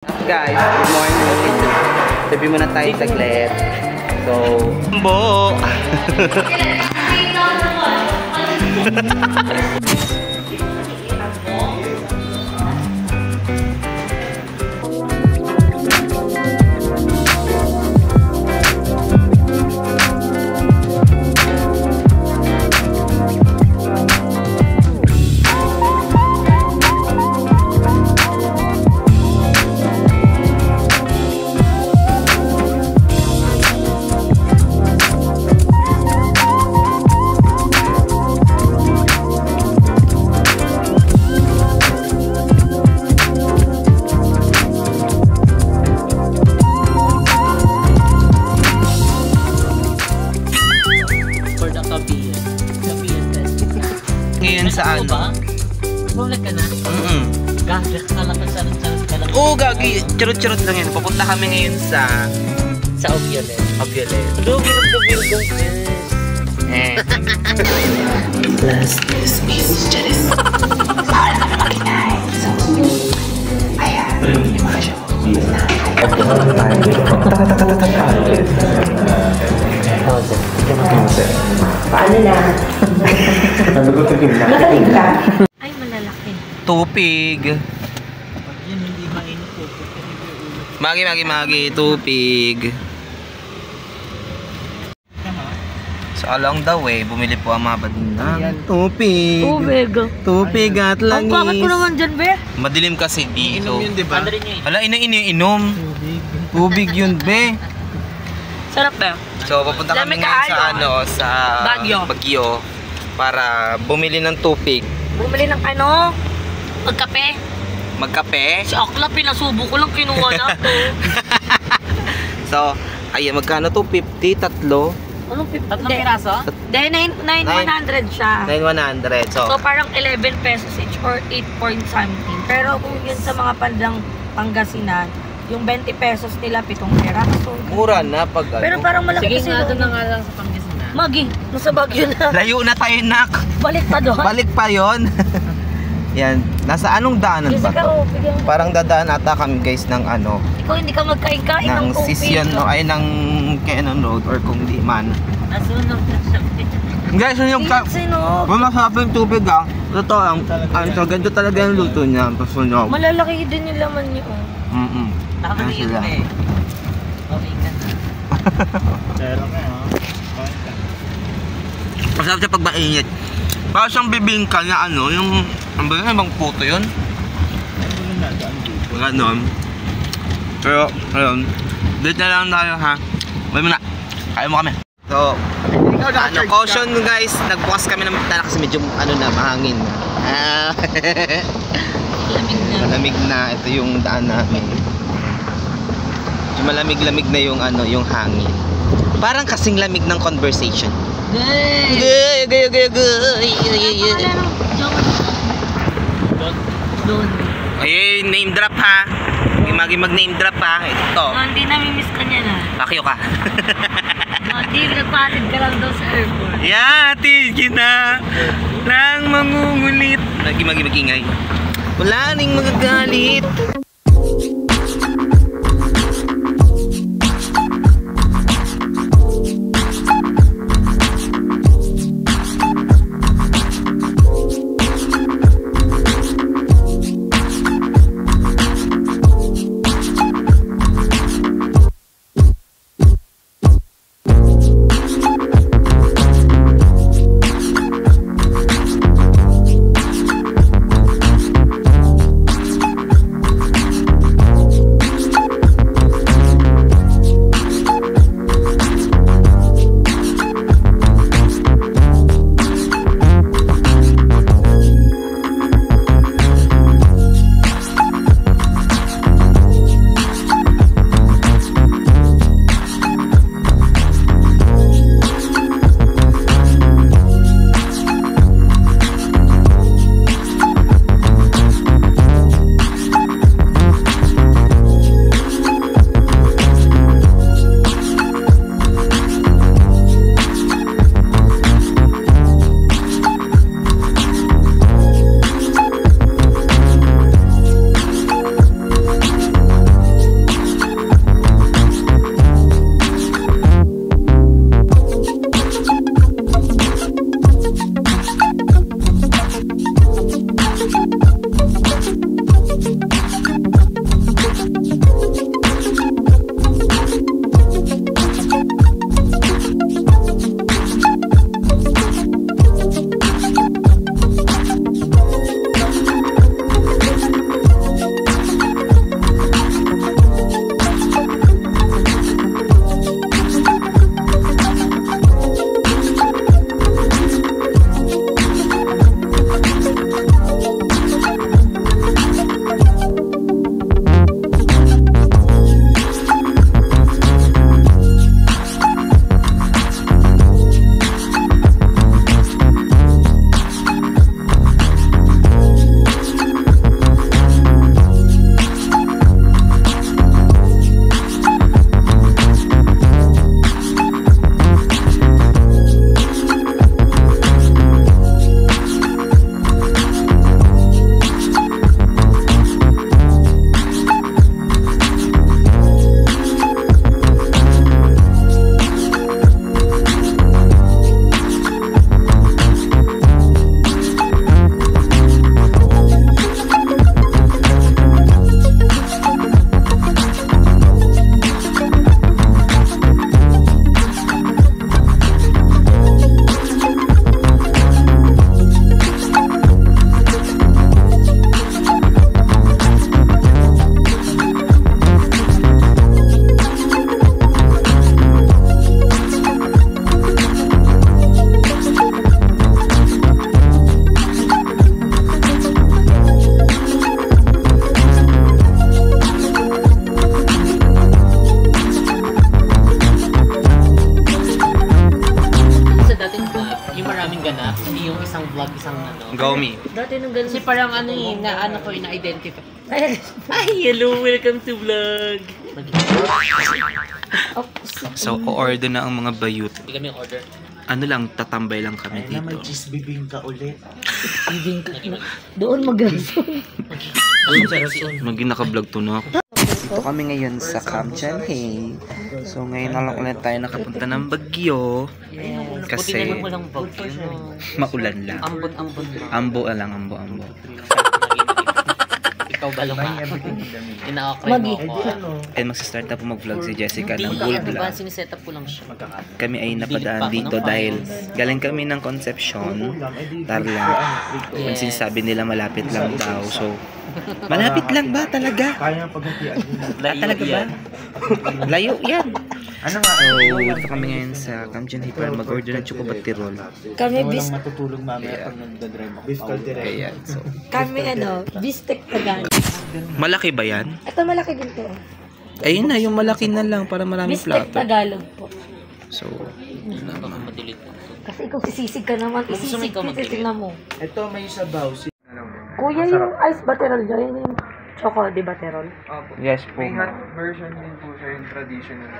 Guys, good morning. Sabi muna tayo saglit. So, Bo! Ngayon sa ano? Bulag ka na? Gagak ka lang, sarot-sarot ka lang. Oo, gagi. Charot-charot lang yan. Papunta kami ngayon sa Oviolet. Oviolet. Look at the Virgo. Plus, this is Janice. Bawal naman makinay. So, ayan. Yung mga siya. Paano na? Nakating ka? Ay, malalaki. Tupig. Pag yan hindi mainit po. Magi, tupig. So, along the way, bumili po ang mga badinang tupig. Tupig at langis. Ang bakit ko naman dyan, be? Madilim kasi dito. Inom yun, diba? Ano rin yun? Hala, iniinom. Tubig yun, be. Sarap ba? So, papunta kami ngayon sa ano, sa Baguio para bumili ng tupig. Bumili ng ano? Magkape? Magkape. Si Akla, pinasubo ko lang, kinuha na to. So, ayan, magkano to? 50, tatlo? Anong 50? Tatlong piraso? Dahil 9,100 siya. 9,100. So, parang 11 pesos each or 8 point something. Pero kung yun sa mga pandang Pangasinan, yung 20 pesos nila, 7 peraso. Mura na pag ano. Pero parang malaki kasi. Sige nga, doon na nga lang sa Pangasinan. Magi, nasa Baguio na. Layo na tayo, nak. Balik pa doon. Balik pa yon. Yan, nasa anong daanan Kasi ba ka, to? bigyan mo. Parang dadaan ata kami guys ng ano, Ikaw hindi ka magkain-kain ng ng tubig. Sisyon, no? Ay ng Quezon Road or kung di man. Nasunog na siya. Guys, yung Sinog. masarap yung tubig ah. Totoo lang. So, ganito talaga yung luto niya. Pasunog. Malalaki din yung laman niyo. Nakakaliit na eh. Okay ka na. Pero nga, Masarap siya pag mainit. Parang siyang bibingka na ano, yung bang puto yun? Ganon. Pero, ayun. Dito na lang tayo ha. Wait mo na. Kain mo kami. So, ano, caution guys. Nagbukas kami ng bintana kasi medyo ano na, mahangin. Lamig na. Malamig na. Ito yung daan namin. Medyo malamig-lamig na yung ano, yung hangin. Parang kasing lamig ng conversation. Gay! Doon. Ay, name drop ha. Magi mag-name drop ha. Ito. Hindi namimiss ka niya na. Pakyo ka. Hindi, nagpatid ka lang daw sa airport. Yati, kita lang mangungulit. Mag-ingay. Wala ning magagalit. dati nung ganun. Kasi parang ano eh, na ano ko na-identify. Ay, hello, welcome to vlog. So, o-order na ang mga bayut. Hindi kami order. Ano lang, tatambay lang kami Ay na, may dito. cheese bibingka ulit. Doon mag-rason. Maging naka-vlog to na ako. Dito kami ngayon sa Camp Chanhae. So, ngayon na lang ulit tayo nakapunta ng Baguio. Buti Kasi na lang walang bagyo, no? maulan lang. Ambon-ambon lang. Ambo lang, ambo. Ikaw ba lang ina-okray mo ako? And magsistart na po mag-vlog si Jessica Hindi, ng Bull diba? Vlog. Siniset up ko lang siya. Kami ay napadaan dito dahil galing kami ng Concepcion, Tarlac. Kung sinasabi nila malapit lang daw. So, malapit lang ba talaga? Kaya paghatian yun. Talaga ba? Layo yan. Ano nga? So, ito kami ngayon sa Camp Chanhae para mag-order ng chocobaty roll. Kami Walang matutulog mamaya pag nagdadrive ako. Beef caldereta. Ayan, so. kami bistek Tagalog. Malaki ba yan? Ito malaki din to. Ayun na, yung malaki na lang para maraming Bistek plato. Tagalog po. So, Baka madilit po. Kasi ikaw sisisig ka naman, isisig ikaw titignan mo. Ito may sabaw. Kuya, yung ice batterol dyan, yun yung choco de batterol. yes po. May hot version din po siya yung traditional.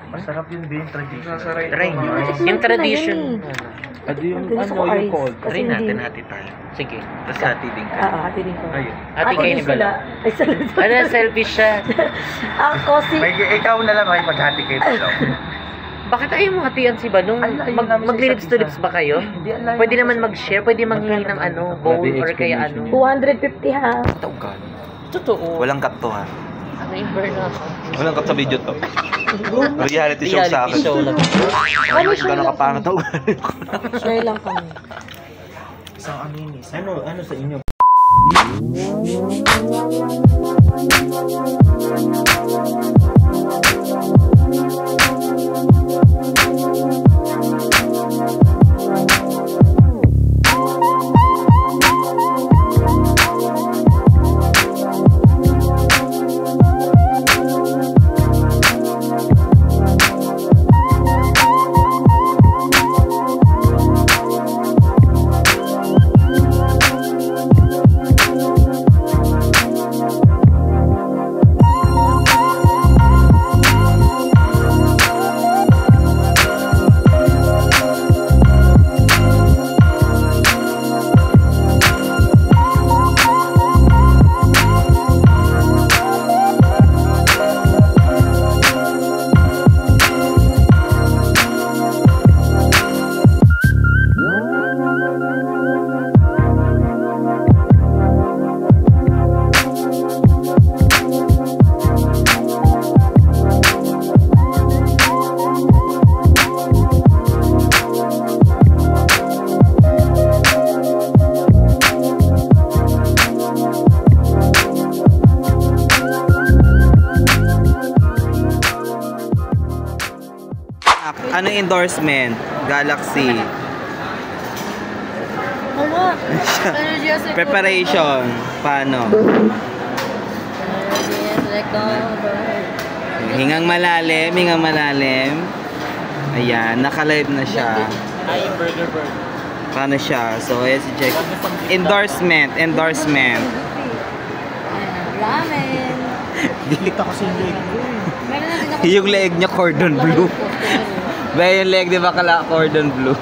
Masarap yun ba yung tradition? Nasaray Try nyo. Yung tradition. Ano yung, Gusto ko ice. Kasi Try natin, hindi- hati tayo. Sige. Tapos hati din ka. hati din ko. Ayun. Ate kayo ni Bala. Ay, salud. Ano, selfish siya. Ako si... Ikaw na lang may maghati kayo dito. Bakit ayaw mo hatian si Balong? Maglilips to lips ba kayo? Pwede naman mag-share, pwede manghingi ng ano, bowl or kaya ano. 250 ha. Totoo. Walang cut to ha. Ano yung burn ako? Walang cut sa video to. Reality show sa akin. Reality show lang. Kami share Gano'n lang kapangat ako. kami. Share lang kami. Isang aminis. Ano sa inyo? Ano endorsement? Galaxy. Ano? Preparation. Paano? Hingang malalim, hingang malalim. Ayan, naka-live na siya. Ay, burger. Paano siya? So, ayan si Jack. Endorsement. Ramen. Dito kasi yung leg ko eh. Meron na din ako. Yung leg niya cordon blue. Ba yung leg, di ba kala cordon blue?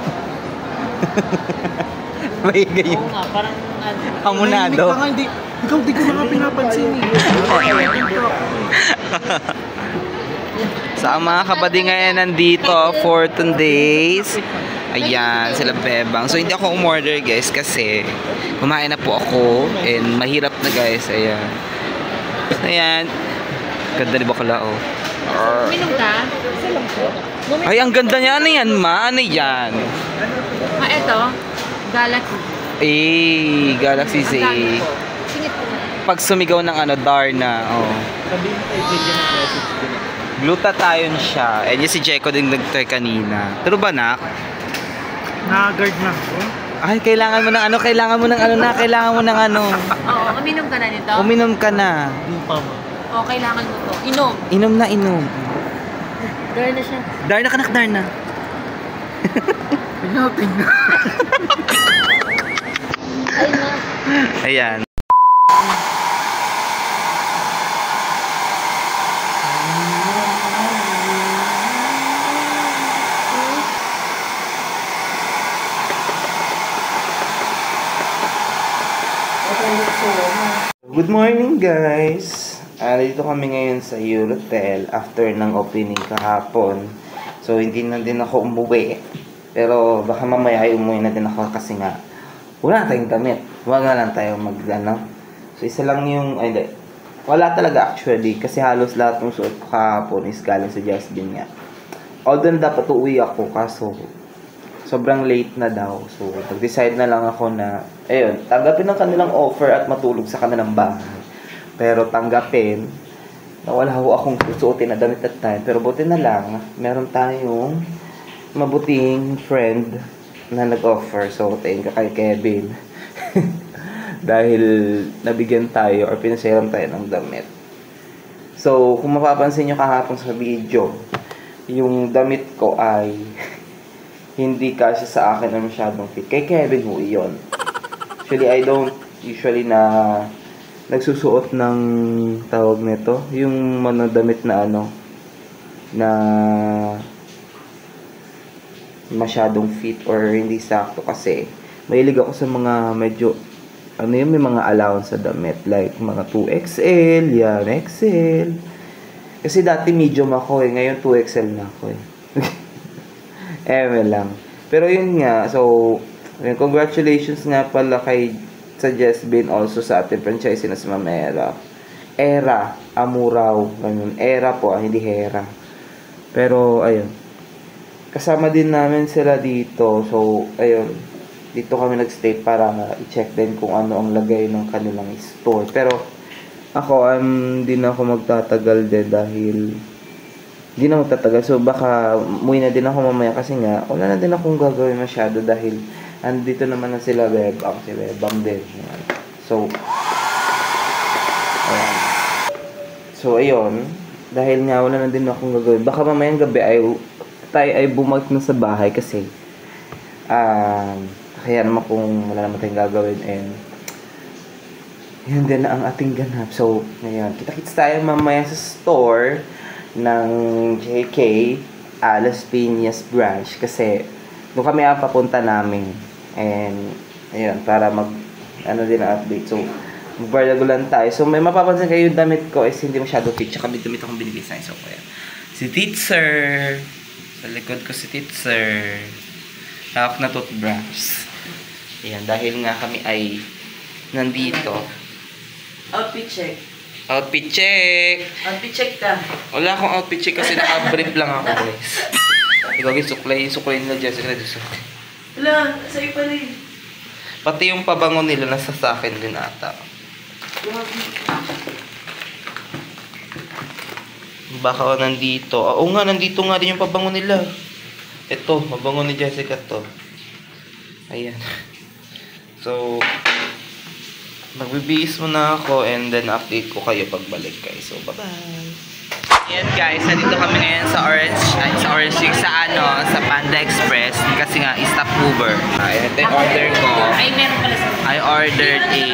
Ba yung ganyan? Oo nga, parang ano. Hamonado. Ikaw di ko na nga pinapansin eh. So, ang mga kabady ngayon nandito for 2 days. Ayan, sila Bebang. So, hindi ako umorder guys kasi kumain na po ako and mahirap na guys. Ayan. Ayan. Ganda ni bakla oh. Minum ka? Ay, ang ganda niya. Ano yan, ma? Ano yan? Ito. Galaxy. Eh, Galaxy Z. Singit ko. Pag sumigaw ng ano, Darna. Oh. Sabihin mo kay Bigyan ng message ko na. Glutathione siya. And yung si Jeko din nag-try kanina. Pero ba, nak? Na-guard na. Ay, kailangan mo ng ano, kailangan mo ng ano na, kailangan mo ng ano. Oo, uminom ka na nito? Uminom ka na. Hindi pa ma. Oo, kailangan mo to. Inom. Inom na, inom. Dar na siya. Darna ka, nak, Darna. Tingnan. Ayan. Good morning guys! Dito kami ngayon sa Eurotel after ng opening kahapon. So hindi na din ako umuwi. Pero baka mamaya ay umuwi na din ako kasi nga wala tayong damit. Wala lang tayo So isa lang yung, ay hindi. Wala talaga actually kasi halos lahat ng suot ko kahapon is galing sa Jasmine nga. Although dapat uuwi ako kaso sobrang late na daw. So, nag-decide na lang ako na, ayun, tanggapin ang kanilang offer at matulog sa kanilang bahay. Pero tanggapin na wala akong susuotin na damit at time. Pero buti na lang, meron tayong mabuting friend na nag-offer. So, thank you kay Kevin. Dahil nabigyan tayo or pinasayaran tayo ng damit. So, kung mapapansin nyo kahapon sa video, yung damit ko ay hindi kasi sa akin na masyadong fit. Kay Kevin ho iyon. Actually, I don't usually na nagsusuot ng tawag nito. Yung mga damit na na masyadong fit or hindi sakto kasi mahilig ako sa mga medyo may mga allowance sa damit. Like mga 2XL, yan, XL. Kasi dati medium ako ngayon 2XL na ako lang. Pero yun nga, so, congratulations nga pala kay sa Jasmine also sa ating franchise na si Ma'am Era. Era, Amuraw, ganun. Era po, hindi Hera. Pero, ayun. Kasama din namin sila dito. So, ayun. Dito kami nag-stay para i-check din kung ano ang lagay ng kanilang store. Pero, ako, hindi na ako magtatagal din dahil hindi na magtatagal. So, baka umuwi na din ako mamaya kasi nga, wala na din akong gagawin masyado dahil andito naman na sila Bebang. Si Bebang din. So, ayan. So, ayun. Dahil nga, wala na din akong gagawin. Baka mamayang gabi tayo ay bumalik na sa bahay kasi kaya naman kung wala naman tayong gagawin and yun din na ang ating ganap. So, ngayon, kita-kits tayo mamaya sa store ng JK Las Piñas branch kasi doon kami papunta namin and ayun para din ang update. So magbardagulan tayo. So may mapapansin kayo yung damit ko is hindi masyado fit. Tsaka may damit akong binigay sa inyo. So kaya si Titzer sa likod ko si Titzer hawak na toothbrush. Ayan, dahil nga kami ay nandito. Outfit check. Outfit check! Outfit check ka. Wala akong outfit check kasi naka-brief lang ako, guys. Ikaw suklay nila Jessica na dito. Wala, sa'yo pa rin. Pati yung pabango nila nasa sa akin din ata. Baka nandito. Oo nga, nandito nga din yung pabango nila. Ito, pabango ni Jessica to. Ayan. So, magbibihis muna ako and then update ko kayo pagbalik guys. So, bye-bye! Ayan guys, nandito kami ngayon sa sa Panda Express kasi nga stop Uber. Ayan, ito yung order ko. I ordered a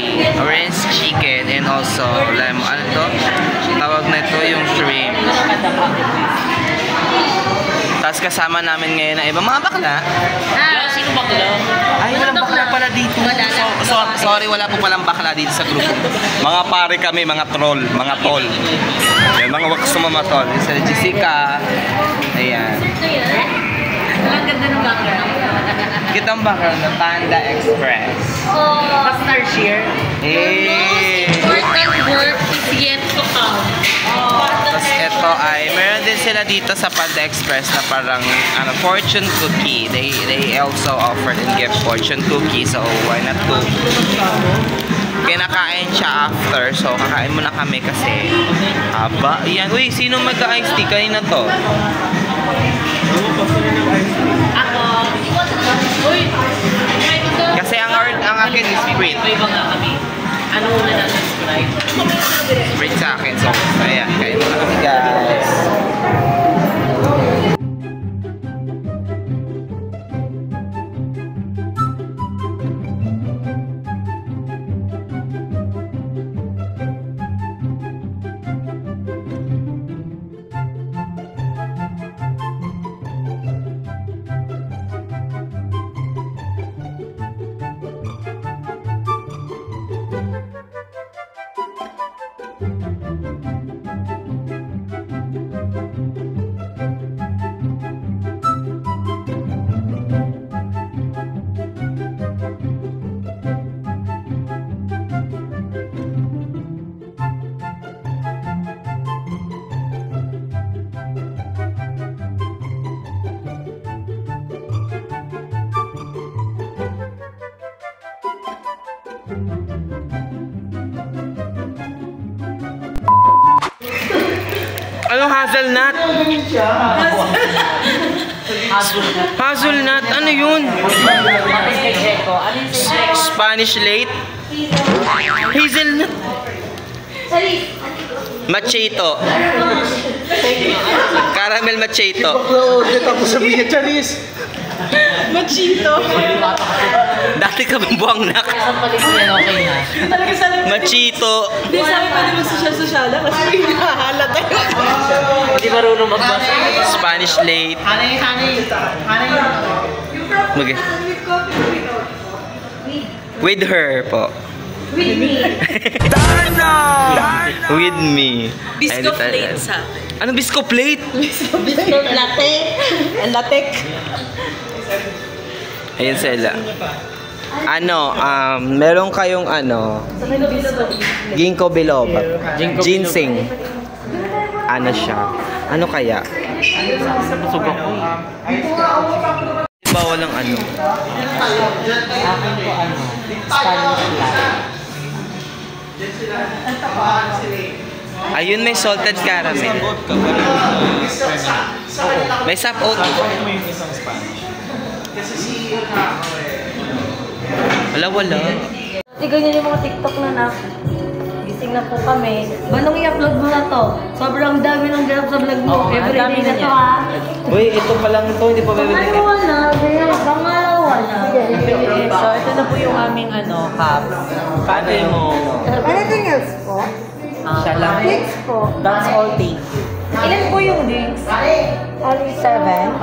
orange chicken and also ano to? Tawag na ito yung shrimp. Tapos kasama namin ngayon na ibang mga bakla. Sino bakla? Ay, walang bakla pala dito. Sorry, wala po palang bakla dito sa grupo. Mga pare kami, mga troll, mga tol. Yan, mga wakas na mga tol. Sa Jessica. Ayan. Ang ganda ng bakla. Kitang bakla na Panda Express. Star share. Important work is yet to come. Tapos ito ay, meron din sila dito sa Panda Express na parang fortune cookie. They also offered and give fortune cookie. So, why not to? Kinakain siya after. So, kakain muna kami kasi haba. Yan. Uy, sino mag-ice tea? Kanina to? Ako. Uy. Kasi ang akin is Sprite. Ano muna na Sprite? Sprite sa akin. So, ayan. Kain muna kami guys. Anong hazelnut? Hazelnut? Ano yun? Spanish late? Hazelnut? Machito. Caramel machito. Tapos sabihin niya, Charis. Dati ka bang buwangnak? Isang palit mo yan, okay na. Machito. Hindi, sabi pa naman social-social kasi hinahalat tayo. Hindi marunong magbasa. Spanish late. Honey. Mag With her po. With me. With me. Bisco Ay, plate sa. Anong bisco plate? Bisco latte. Latek. Ayun sila. Meron kayong ginkgo biloba. Ginseng. Ano siya? Ano kaya? Busog ako. Bawal ang ano. Akin ko Spanish latte. Ayun, may salted caramel. May sapot. Wala. Hindi ganyan yung mga TikTok na gising na po kami. Manong i-upload mo na to? Sobrang dami ng ganap sa vlog mo. Everyday na to ha. Uy, ito pa lang ito. Hindi pa bibili. Wala. So, ito na po yung aming cups. Paano mo? Anything else po? Siya lang. Drinks po. That's all, thank you. Ilan po yung drinks? Only 7.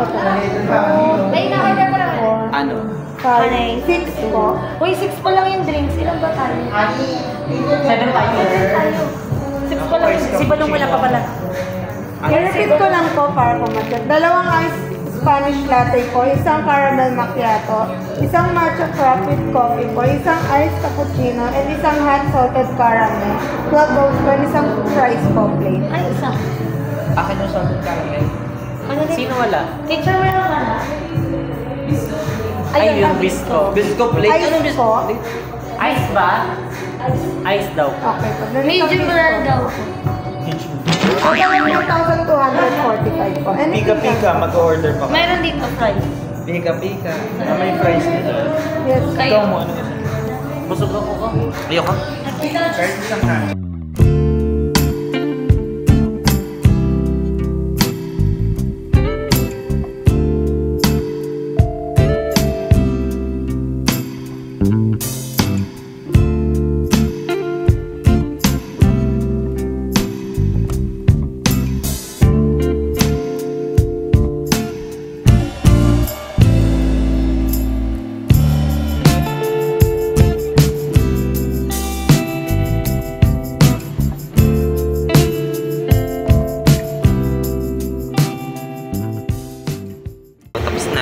May na-order mo naman. Ano? 6 po. Uy, 6 pa lang yung drinks. Ilan ba tayo? 7 tayo. 6 pa lang. Si Balong wala pa pala. I-repeat ko lang po para pumatid. 2 ice Spanish latte po, isang caramel macchiato, isang matcha frap with coffee po, isang iced cappuccino, and isang hot salted caramel. 12 those po, and isang fries po plate. Ay, isa. Akin yung salted caramel. Ano din? Sino wala? Teacher, meron ka na? Ay, yung bisco. Bisco plate. Ice po. Ice ba? Ice daw. Okay po. Medium rare daw. Total 1,245 po. And Pika-pika, mag-order pa. Meron dito fries. Pika-pika. May price nito. yes. Kayo. Busog ako ko. Ayoko. Kahit isang ka.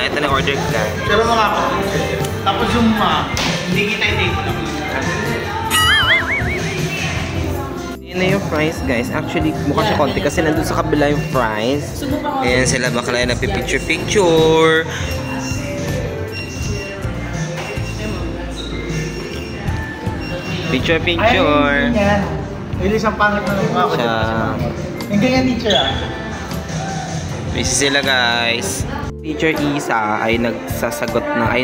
Ito na order ka. Pero mga ako. Tapos yung hindi kita i-take na. Yun na yung fries, guys. Actually, mukha siya konti kasi nandun sa kabila yung fries. Ayan sila bakla yung nagpipicture-picture. Picture-picture. Ili siyang pangit na mukha ko. Siya. Yung ganyan teacher Busy sila, guys. Teacher Isa ay nagsasagot na,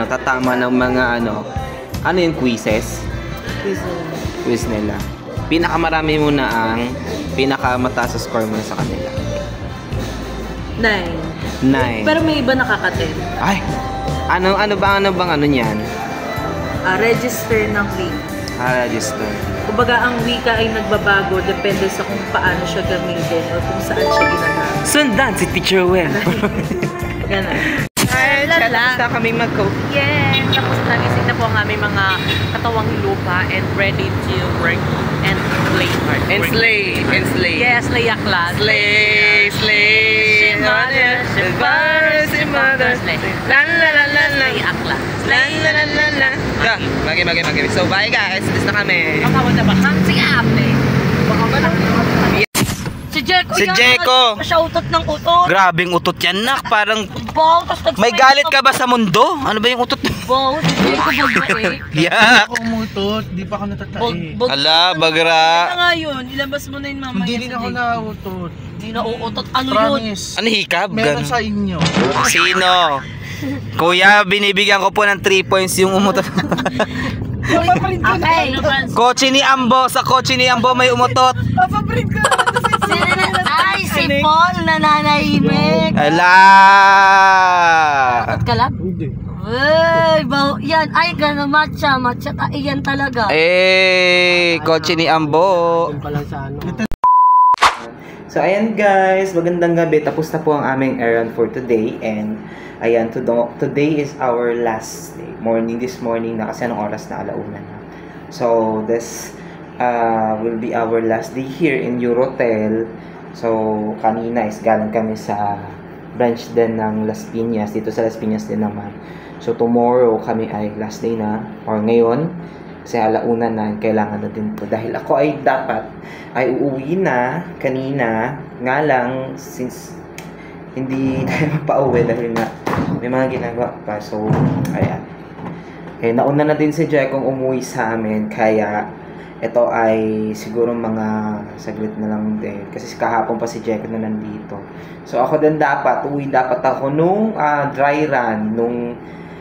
tatama ng mga ano yung quizzes? Quiz nila. Pinakamarami muna ang pinakamataas sa score mo sa kanila. 9. Pero may iba nakaka-10. Ay! Ano bang niyan? Register ng week. Register. Kumbaga, ang wika ay nagbabago depende sa kung paano siya gamitin o kung saan siya ginagamit. Sundan si Teacher Wen. Ganon. Basta kami mag-cook. Yes! Tapos nagising na po ang aming mga katawang lupa and ready to work and play hard. And slay. Yes, slay akla. Slay. Si mother, si father, si mother, slay. La la la la la. Slay akla. La la la la la. Magi. So bye, guys. Bis na kami. Baka mo na ba? Hamsi ate. Baka ba na? Si Si Jeko Si Jeko. Shoutout ng utot. Grabing utot yan, nak. Parang Wow, tas may galit ka ba sa mundo? Ano ba yung utot? Wow, si Jeko babae. Yak. Ako umutot, di pa ako natatae. Ala, bagra. nga yun, ilabas mo na yun mamaya. Hindi rin ako nautot. Hindi na uutot. Ano yun? Promise. Ano hikab? Meron Ganun. sa inyo. Sino? Kuya, binibigyan ko po ng 3 points yung umutot. Okay. Kotse ni Ambo. Sa kotse ni Ambo may umutot. Ay, si Paul nananahimik. Ala. Ka lang? Uy, yan. Ay, gano'n, matcha. Matcha, yan talaga. Kotse ni Ambo. So ayan guys, magandang gabi. Tapos na po ang aming errand for today. And ayan, today is our last day. This morning na kasi anong oras na, alauna na. So this will be our last day here in Eurotel. So kanina is galing kami sa branch din ng Las Piñas. Dito sa Las Piñas din naman. So tomorrow kami ay last day na, or ngayon. Kasi alauna na, kailangan na din po. Dahil ako ay dapat ay uuwi na kanina. Nga lang, since hindi tayo mapauwi dahil nga may mga ginagawa pa. So, ayan. Okay, nauna na din si Jekong umuwi sa amin. Kaya, ito ay siguro mga saglit na lang din. Kasi kahapon pa si Jekong na nandito. So, ako din uwi dapat ako nung dry run, nung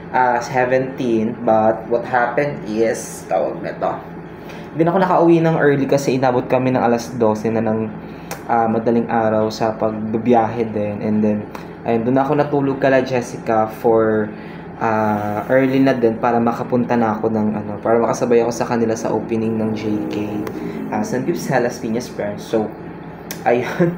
17, but what happened is, tawag na to, hindi na ako nakauwi ng early kasi inabot kami ng alas 12 na ng madaling araw sa pagbibiyahe din. And then, ayun, doon ako natulog kala Jessica for early na din para makapunta na ako ng para makasabay ako sa kanila sa opening ng JK San Gipsal Las Piñas branch. So, ayun.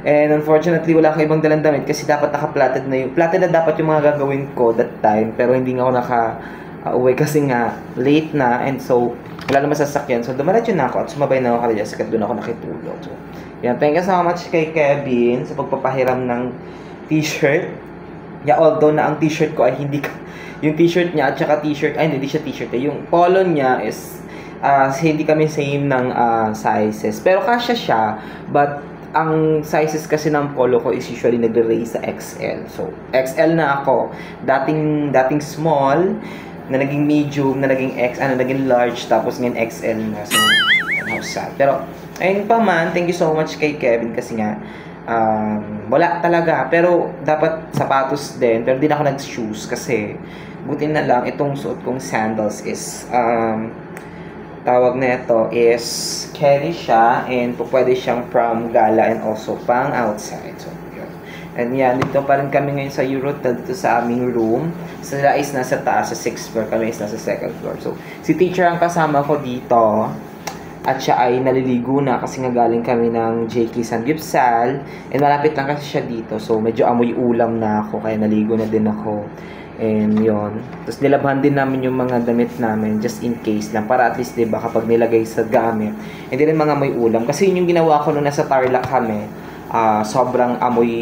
And unfortunately, wala akong ibang dalang damit kasi dapat naka-platted na yung platted na dapat yung mga gagawin ko that time, pero hindi nga ako naka-uwi kasi nga late na, and so wala naman sasakyan. So dumaretso na ako at sumabay na ako kay Jessica, doon ako nakitulog. So, yan, thank you so much kay Kevin sa pagpapahiram ng t-shirt. Yeah, although na ang t-shirt ko ay hindi yung t-shirt niya at saka t-shirt, ay hindi siya t-shirt yung polo niya is hindi kami same ng sizes, pero kasya siya, but ang sizes kasi ng polo ko is usually nagre-raise sa XL. So, XL na ako. Dating small, na naging medium, na naging naging large, tapos ngayon XL na. So, how sad. Pero, ayun pa man, thank you so much kay Kevin kasi nga, wala talaga. Pero, dapat sapatos din. Pero, di na ako nag-shoes kasi, buti na lang, itong suot kong sandals is, tawag na ito is carry siya and pwede siyang from gala and also pang outside. So, yun. And yan, dito pa rin kami ngayon sa Eurotel, dito sa aming room. Sila is nasa taas, sa 6th floor, kami is nasa 2nd floor. So, si teacher ang kasama ko dito at siya ay naliligo na kasi nga galing kami ng JK San Gipsal and malapit lang kasi siya dito. So, medyo amoy ulam na ako kaya naligo na din ako. And yun. Tapos nilabhan din namin yung mga damit namin just in case lang. Para at least, diba, kapag nilagay sa gamit. Hindi rin mga may ulam. Kasi yun yung ginawa ko nung nasa Tarlac kami. Sobrang amoy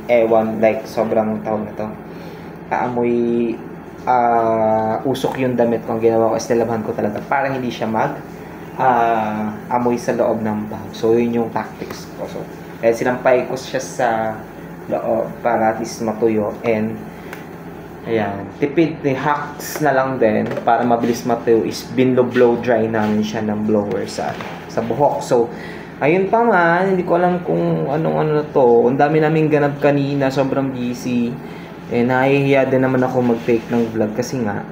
ewan. Like, sobrang tawag na to. Amoy usok yung damit ko. Ang ginawa ko is nilabhan ko talaga. Para hindi siya amoy sa loob ng bag. So, yun yung tactics ko. So, sinampay ko siya sa loob para at least matuyo. And ayan, tipid ni hacks na lang din para mabilis matuyo is blow dry namin siya ng blower sa buhok. So, ayun pa man, hindi ko alam kung anong na to. Ang dami naming ganap kanina, sobrang busy. Eh, nahihiya din naman ako mag-take ng vlog kasi nga,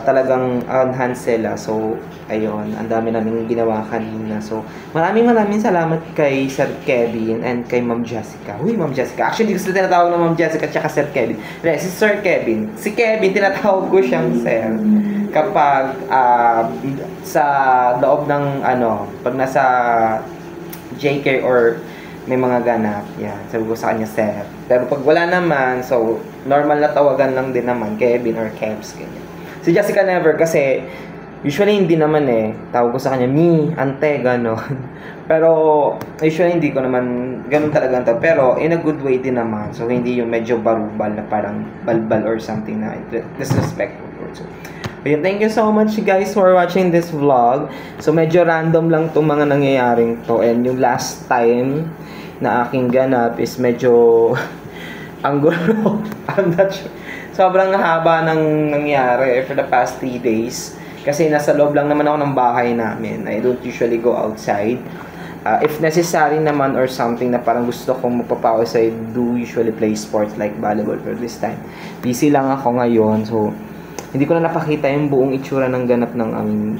talagang on hand sila. So, ayun, ang dami namin ginawa kanina. So, maraming salamat kay Sir Kevin and kay Ma'am Jessica. Uy, Ma'am Jessica. Actually, gusto tinatawag na Ma'am Jessica at saka Sir Kevin. Si Sir Kevin. Si Kevin, tinatawag ko siyang Sir. Kapag sa loob ng pag nasa JK or may mga ganap, yan, sabi ko sa kanya Sir. Pero pag wala naman, so normal na tawagan lang din naman Kevin or Kebs, ganyan. Si Jessica never kasi Usually, hindi naman tawag ko sa kanya, mi, ante, gano'n. Pero, usually, hindi ko naman gano'n talaga to. Pero, in a good way din naman. So, hindi yung medyo barubal na parang balbal or something na disrespectful. So, ayun, thank you so much guys for watching this vlog. So, medyo random lang itong mga nangyayaring to. And yung last time na aking ganap is medyo ang gulo. I'm not sure. Sobrang haba ng nangyari for the past 3 days. Kasi nasa loob lang naman ako ng bahay namin. I don't usually go outside. If necessary naman or something na parang gusto kong magpapako outside, do usually play sports like volleyball. Pero this time, busy lang ako ngayon. So, hindi ko na napakita yung buong itsura ng ganap ng aming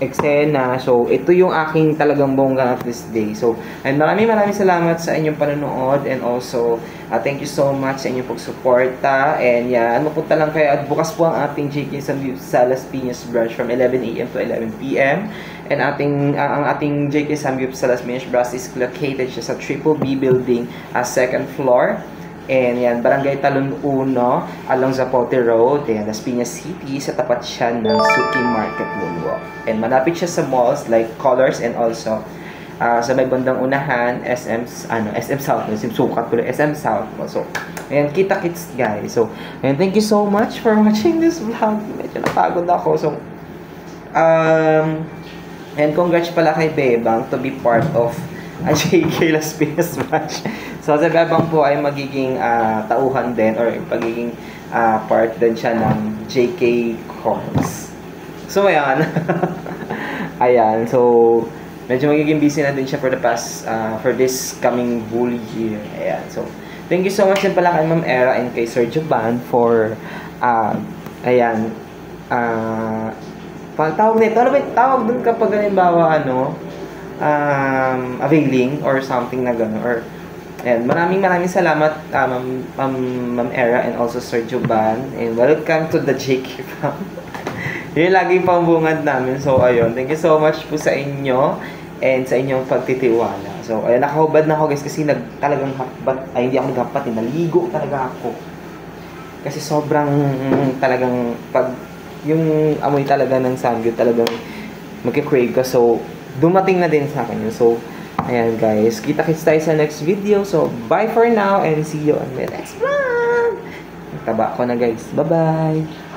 eksena. So, ito yung aking talagang buong ganap this day. So, and maraming salamat sa inyong panonood and also, thank you so much sa inyong pagsuporta. And yan, mapunta lang kayo at bukas po ang ating JK Salas Piñas branch from 11 AM to 11 PM. And ang ating JK Salas Piñas branch is located siya sa Triple B building, second floor. And yan, Barangay Talon 1, along Zapote Road, yan, Las Piñas City, sa tapat siya ng Suki Market Moonwalk. And malapit siya sa malls like Colors and also sa may bandang unahan, SM South, SM South. So, ayan, kita-kits guys. So, ayan, thank you so much for watching this vlog. Medyo napagod ako. So, and congrats pala kay Bebang to be part of JK Las Piñas branch. So, sa Bebang po ay magiging tauhan din or pagiging part din siya ng JK Corps. So, ayan. Ayan. So, medyo magiging busy na din siya for the past, for this coming whole year. Ayan. So, thank you so much din pala kay Ma'am Era and kay Sir Juban for, ayan, tawag nito. Ano ba tawag dun kapag halimbawa, availing or something na gano'n, or and maraming salamat Ma'am Era and also Sir Juban, and welcome to the JK fam. Yun laging pambungad namin. So ayun, thank you so much po sa inyo and sa inyong pagtitiwala. So ayun, nakahubad na ako guys kasi talagang hakbat, hindi ako naghapat, naligo talaga ako kasi sobrang talagang pag yung amoy talaga ng samgyup talagang magki-crave ka. So dumating na din sa akin yun. So ayan guys, kita-kits tayo sa next video. So, bye for now and see you on my next vlog. Taba ko na guys. Bye-bye!